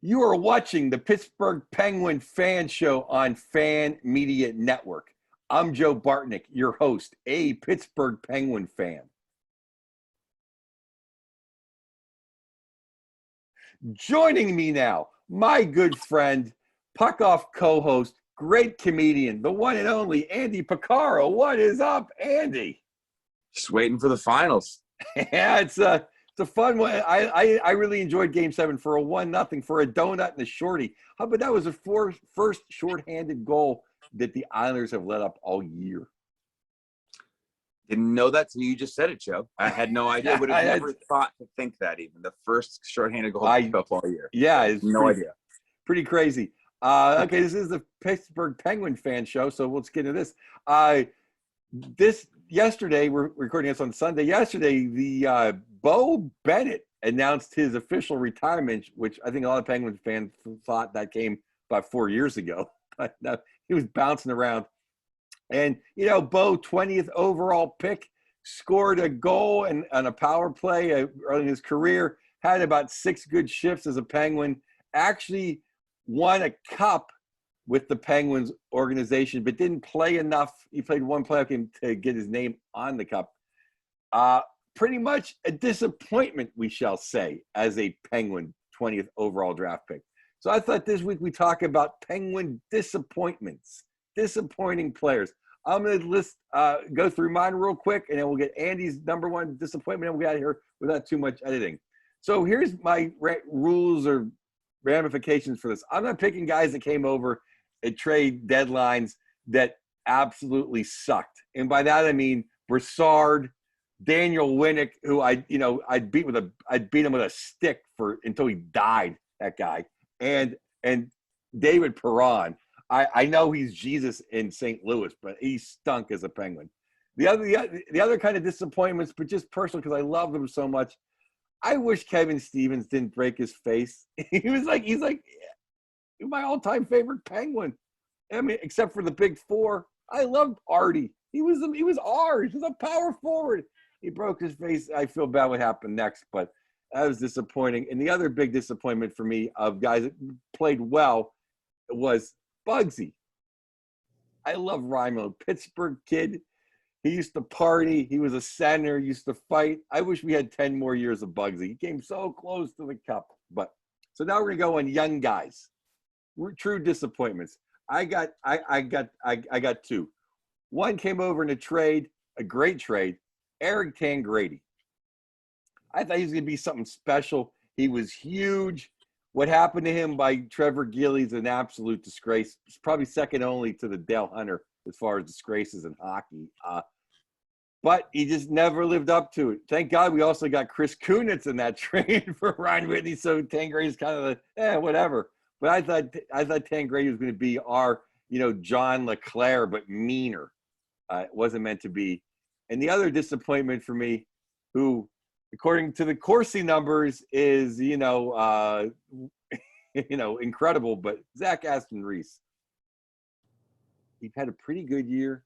You are watching the Pittsburgh Penguin Fan Show on Fan Media Network. I'm Joe Bartnick, your host, a Pittsburgh Penguin fan. Joining me now, my good friend, puck-off co-host, great comedian, the one and only Andy Picaro. What is up, Andy? Just waiting for the finals. Yeah, it's a fun one. I really enjoyed Game 7 for a 1-0 for a donut and a shorty. How about that was the first shorthanded goal that the Islanders have let up all year. Didn't know that till you just said it, Joe. I had no idea. Would have never thought to think that even. The first shorthanded goal up all year. Yeah, it's no idea. Pretty crazy. Okay, this is the Pittsburgh Penguin Fan Show, so let's get into this. Yesterday, we're recording this on Sunday. Yesterday, the Beau Bennett announced his official retirement, which I think a lot of Penguin fans thought that came about 4 years ago. But he was bouncing around. And, you know, Beau, 20th overall pick, scored a goal and on a power play early in his career, had about 6 good shifts as a Penguin, actually won a cup with the Penguins organization, but didn't play enough. He played one playoff game to get his name on the cup. Pretty much a disappointment, we shall say, as a Penguin 20th overall draft pick. So I thought this week we talk about Penguin disappointments, disappointing players. I'm going to go through mine real quick, and then we'll get Andy's number one disappointment, and we'll get out of here without too much editing. So here's my rules or ramifications for this. I'm not picking guys that came over at trade deadlines that absolutely sucked. And by that, I mean Brassard, Daniel Winnick, who I'd beat him with a stick until he died, that guy. And David Perron. I know he's Jesus in St. Louis, but he stunk as a Penguin. The other kind of disappointments, but just personal because I love him so much. I wish Kevin Stevens didn't break his face. He's like my all-time favorite Penguin. I mean, except for the big four. I loved Artie. He was ours. He was a power forward. He broke his face. I feel bad what happened next, but that was disappointing. And the other big disappointment for me of guys that played well was Bugsy. I love Rimo, Pittsburgh kid. He used to party. He was a center, used to fight. I wish we had 10 more years of Bugsy. He came so close to the cup. But so now we're gonna go on young guys. True disappointments. I got two. One came over in a trade, a great trade, Eric Tangradi. I thought he was gonna be something special. He was huge. What happened to him by Trevor Gillies is an absolute disgrace. It's probably second only to the Dale Hunter as far as disgraces in hockey. But he just never lived up to it. Thank God we also got Chris Kunitz in that trade for Ryan Whitney. So Tangradi's kind of whatever. But I thought Tangradi was going to be our, John LeClaire, but meaner. It wasn't meant to be. And the other disappointment for me, who, according to the Corsi numbers, is incredible. But Zach Aston Reese, he had a pretty good year,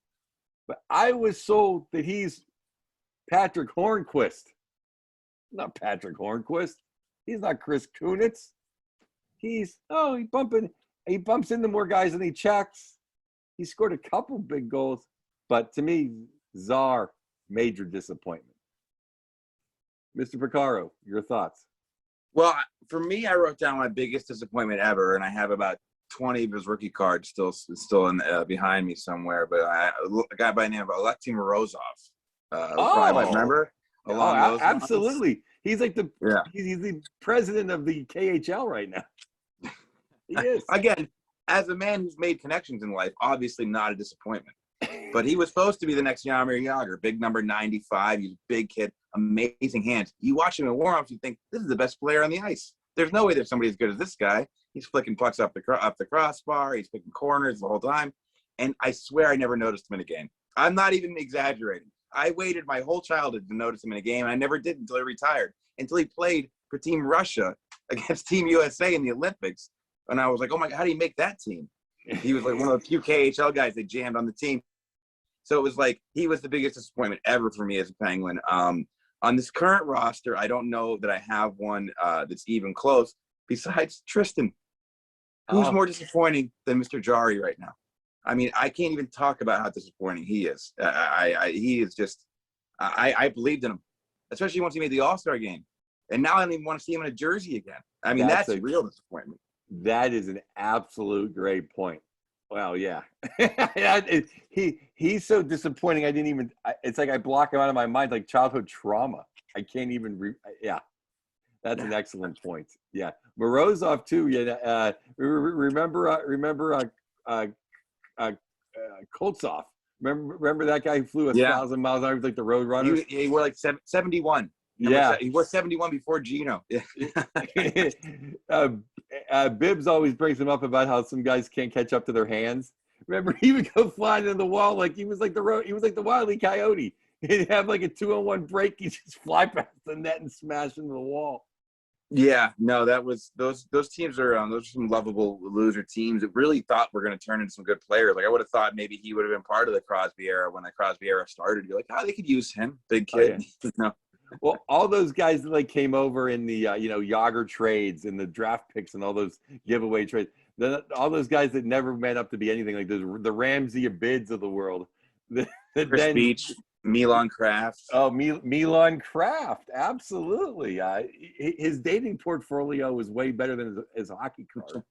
but I was sold that he's Patrick Hornquist. Not Patrick Hornquist. He's not Chris Kunitz. He bumps into more guys than he checks. He scored a couple big goals, but to me, Czar, major disappointment. Mr. Picaro, your thoughts? Well, for me, I wrote down my biggest disappointment ever, and I have about 20 of his rookie cards still in behind me somewhere. But a guy by the name of Alexei Morozov. Remember? Absolutely. He's like he's the president of the KHL right now. He is. Again, as a man who's made connections in life, obviously not a disappointment. But he was supposed to be the next Jaromir Jagr, big number 95. He's a big kid, amazing hands. You watch him in warm-ups, you think, this is the best player on the ice. There's no way there's somebody as good as this guy. He's flicking pucks up the crossbar. He's picking corners the whole time. And I swear I never noticed him in a game. I'm not even exaggerating. I waited my whole childhood to notice him in a game, and I never did until he retired, until he played for Team Russia against Team USA in the Olympics. And I was like, oh, my God, how do you make that team? He was like one of the few KHL guys they jammed on the team. So it was like he was the biggest disappointment ever for me as a Penguin. On this current roster, I don't know that I have one that's even close. besides Tristan. Who's Oh, more disappointing than Mr. Jari right now? I mean, I can't even talk about how disappointing he is. He is just. I believed in him, especially once he made the All-Star game, and now I don't even want to see him in a jersey again. I mean, that's that's a real disappointment. that is an absolute great point. Well, yeah. Yeah, he's so disappointing. I didn't even. It's like I block him out of my mind, like childhood trauma. I can't even. Yeah, that's an excellent point. Yeah, Morozov too. Yeah. Remember Koltsov. Remember that guy who flew Yeah, 1,000 miles an hour, like the Road Runner. he wore like 71. Yeah. He wore 71 before Gino. Yeah. uh, Bibbs always brings him up about how some guys can't catch up to their hands. Remember, he would go flying in the wall like he was like the Wile E. Coyote. He'd have like a 2-on-1 break. He'd just fly past the net and smash into the wall. Yeah, no, that was those teams are those are some lovable loser teams that really thought we're going to turn into some good players. Like I would have thought maybe he would have been part of the Crosby era when the Crosby era started. You're like, oh, they could use him, big kid. Oh, yeah. No. Well, all those guys that like came over in the Yager trades and the draft picks and all those giveaway trades, all those guys that never meant up to be anything, like the Ramsey Abids of the world. Chris Beach, Milan Kraft. Oh, Milan Kraft, absolutely. His dating portfolio was way better than his hockey card,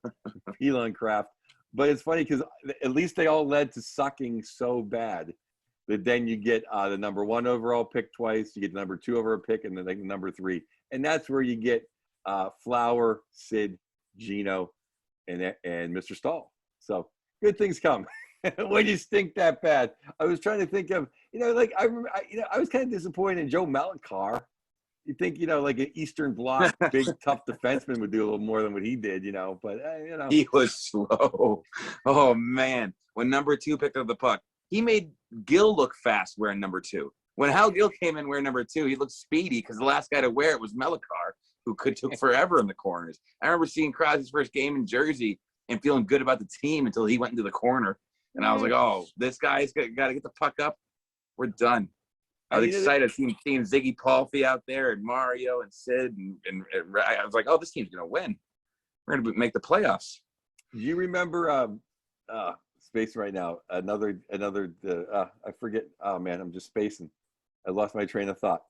Milan Kraft. But it's funny because at least they all led to sucking so bad that then you get the number 1 overall pick twice, you get the number 2 overall pick, and then the number 3. And that's where you get Flower, Sid, Gino, and Mr. Stahl. So good things come. When you stink that bad. I was trying to think of, like I remember, I was kind of disappointed in Joe Malachar. You think, like an Eastern Bloc, big, tough defenseman would do a little more than what he did, but, He was slow. Oh, man. When number 2 picked up the puck, he made Gill look fast wearing number 2. When Hal Gill came in wearing number 2, he looked speedy because the last guy to wear it was Malachar, who took forever in the corners. I remember seeing Crosby's first game in Jersey and feeling good about the team until he went into the corner. And I was like, oh, this guy's got to get the puck up. We're done. I was excited seeing Ziggy Palfy out there and Mario and Sid. And I was like, oh, this team's going to win. We're going to make the playoffs. Do you remember space right now? Another I forget. Oh, man, I'm just spacing. I lost my train of thought.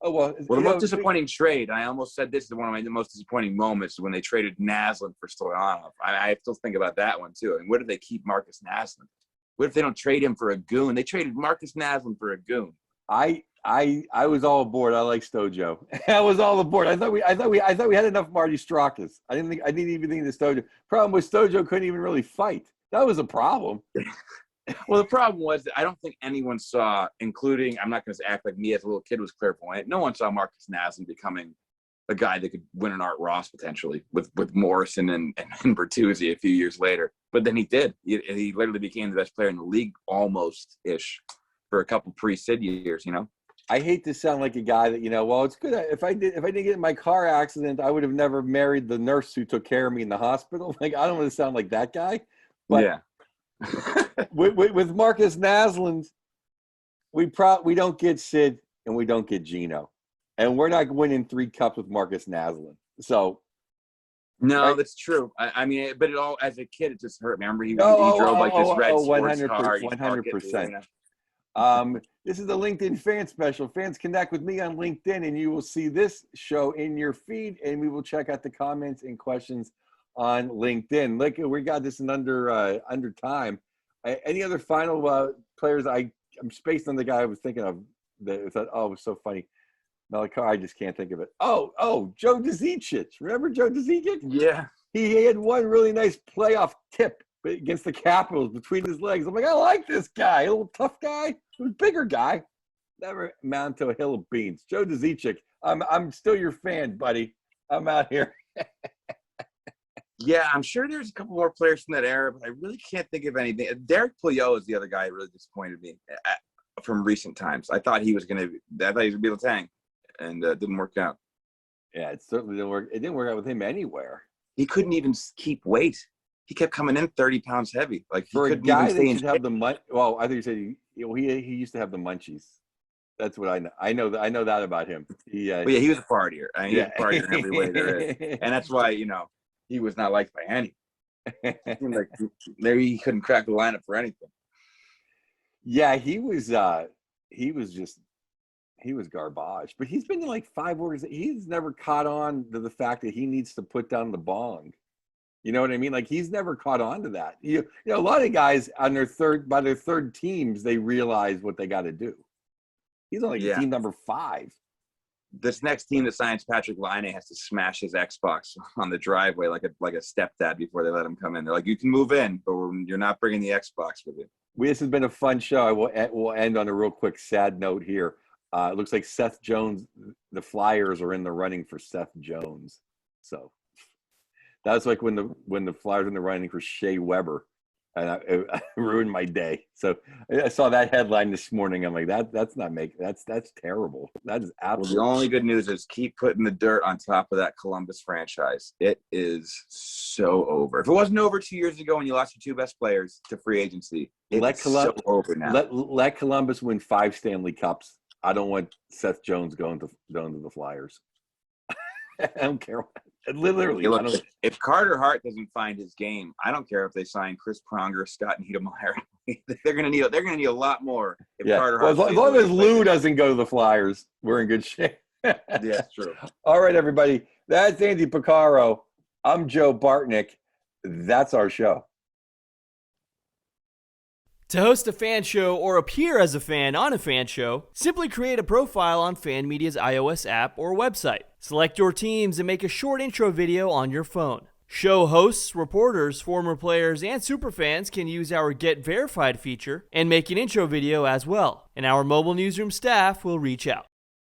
Oh, well. The most disappointing trade, I almost said this is one of my most disappointing moments when they traded Naslund for Stoyanov. I still think about that one, too. And what did they keep Marcus Naslund? What if they don't trade him for a goon? They traded Marcus Naslund for a goon. I was all aboard. I like Stojo. I was all aboard. I thought we had enough Marty Straukas. I didn't even think the Stojo. Problem was Stojo couldn't even really fight. That was a problem. Well, the problem was that I don't think anyone saw, including, I'm not going to act like me as a little kid was clairvoyant. No one saw Marcus Naslund becoming a guy that could win an Art Ross potentially with Morrison and Bertuzzi a few years later. But then he did. He literally became the best player in the league almost-ish for a couple pre-Sid years, I hate to sound like a guy that, well, it's good. If I didn't get in my car accident, I would have never married the nurse who took care of me in the hospital. Like, I don't want to sound like that guy. But yeah. with Marcus Naslund, we don't get Sid and we don't get Gino. And we're not winning 3 cups with Marcus Naslund. So no, right? That's true. I mean, but it all as a kid, it just hurt me. I remember he drove like this red sports car. 100%. This is the LinkedIn fan special. Fans connect with me on LinkedIn, and you will see this show in your feed, and we will check out the comments and questions on LinkedIn. Look, we got this in under time. Any other final players? I'm spaced on the guy I was thinking of. That thought, oh, it was so funny. Malachar, I just can't think of it. Oh, Joe Dzicic. Remember Joe Dzicic? Yeah. He had one really nice playoff tip against the Capitals between his legs. I'm like, I like this guy. A little tough guy, a bigger guy. Never amount to a hill of beans. Joe Dzicic. I'm still your fan, buddy. I'm out here. Yeah, I'm sure there's a couple more players from that era, but I really can't think of anything. Derek Pouliot is the other guy who really disappointed me from recent times. I thought he was going to be able to tank, and it didn't work out. Yeah, it certainly didn't work. It didn't work out with him anywhere. He couldn't even keep weight. He kept coming in 30 pounds heavy. Like for a guy that should have the well, I think you said he used to have the munchies. That's what I know. I know that about him. But yeah, he was a partier. I mean, he was Yeah. a partier in every way there is, and that's why he was not liked by anyone. It seemed like maybe he couldn't crack the lineup for anything. Yeah, he was garbage. But he's been in like 5 organizations. He's never caught on to the fact that he needs to put down the bong. You know what I mean? Like he's never caught on to that. A lot of guys on by their third teams, they realize what they got to do. He's on team number 5. This next team that signs Patrick Laine has to smash his Xbox on the driveway like a stepdad before they let him come in. They're like, you can move in, but you're not bringing the Xbox with you. This has been a fun show. We'll end on a real quick sad note here. It looks like Seth Jones, the Flyers are in the running for Seth Jones. So that was like when the Flyers were in the running for Shea Weber. And it ruined my day. So I saw that headline this morning. I'm like, that's terrible. That is absolutely. Well, the only good news is keep putting the dirt on top of that Columbus franchise. It is so over. If it wasn't over 2 years ago when you lost your 2 best players to free agency, it's so over now. Let Columbus win 5 Stanley Cups. I don't want Seth Jones going to the Flyers. I don't care. Literally, hey, look, if Carter Hart doesn't find his game, I don't care if they sign Chris Pronger, Scott Niedermayer. they're gonna need a lot more. If Carter Hart as long as Lou doesn't go to the Flyers, we're in good shape. Yeah, true. All right, everybody. That's Andy Picaro. I'm Joe Bartnick. That's our show. To host a fan show or appear as a fan on a fan show, simply create a profile on Fan Media's iOS app or website. Select your teams and make a short intro video on your phone. Show hosts, reporters, former players, and superfans can use our Get Verified feature and make an intro video as well, and our mobile newsroom staff will reach out.